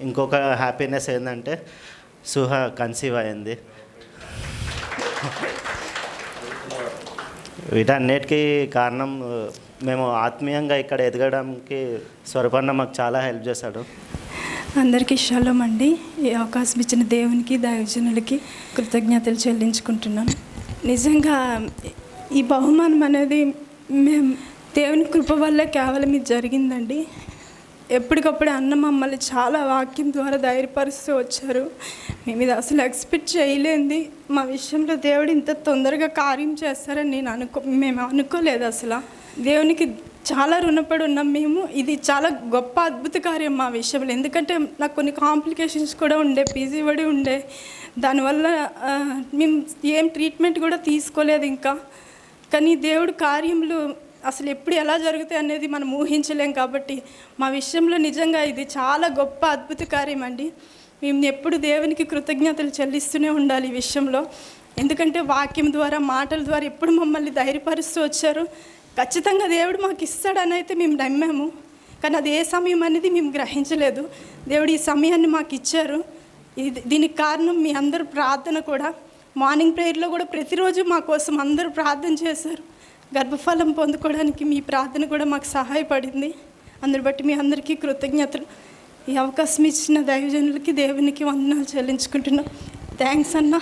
ఇంకొక హ్యాపీనెస్ ఏంటంటే సుహ కన్సీవ్ అయింది. వీటన్నిటికీ కారణం మేము ఆత్మీయంగా ఇక్కడ ఎదగడానికి స్వరూపన్న మాకు చాలా హెల్ప్ చేశాడు. అందరికీ షలోమ్ అండి. ఈ అవకాశం ఇచ్చిన దేవునికి, దైవజనులకి కృతజ్ఞతలు చెల్లించుకుంటున్నాను. నిజంగా ఈ బహుమానం అనేది మేము దేవుని కృప వల్ల కేవలం ఇది జరిగిందండి. ఎప్పటికప్పుడు అన్న మమ్మల్ని చాలా వాక్యం ద్వారా ధైర్యపరుస్తూ వచ్చారు. మేము ఇది అసలు ఎక్స్పెక్ట్ చేయలేంది. మా విషయంలో దేవుడు ఇంత తొందరగా కార్యం చేస్తారని మేము అనుకోలేదు. అసలు దేవునికి చాలా రుణపడి ఉన్నాం మేము. ఇది చాలా గొప్ప అద్భుత కార్యం మా విషయంలో. ఎందుకంటే నాకు కొన్ని కాంప్లికేషన్స్ కూడా ఉండే, పీజీఓడి ఉండే. దానివల్ల మేము ఏం ట్రీట్మెంట్ కూడా తీసుకోలేదు ఇంకా. కానీ దేవుడు కార్యములు అసలు ఎప్పుడు ఎలా జరుగుతాయి అనేది మనం ఊహించలేం. కాబట్టి మా విషయంలో నిజంగా ఇది చాలా గొప్ప అద్భుత కార్యం అండి. మేము ఎప్పుడు దేవునికి కృతజ్ఞతలు చెల్లిస్తూనే ఉండాలి ఈ విషయంలో. ఎందుకంటే వాక్యం ద్వారా, మాటల ద్వారా ఎప్పుడు మమ్మల్ని ధైర్యపరుస్తూ వచ్చారు. ఖచ్చితంగా దేవుడు మాకు ఇస్తాడని అయితే మేము నమ్మాము. కానీ అది ఏ సమయం అనేది మేము గ్రహించలేదు. దేవుడు ఈ సమయాన్ని మాకు ఇచ్చారు. దీనికి కారణం మీ అందరు ప్రార్థన కూడా. మార్నింగ్ ప్రేయర్లో కూడా ప్రతిరోజు మా కోసం అందరూ ప్రార్థన చేశారు. గర్భఫలం పొందుకోవడానికి మీ ప్రార్థన కూడా మాకు సహాయపడింది. అందరి బట్టి మీ అందరికీ కృతజ్ఞతలు. ఈ అవకాశం ఇచ్చిన దైవజనులకి, దేవునికి వందనాలు చెల్లించుకుంటున్నాం. థ్యాంక్స్ అన్న.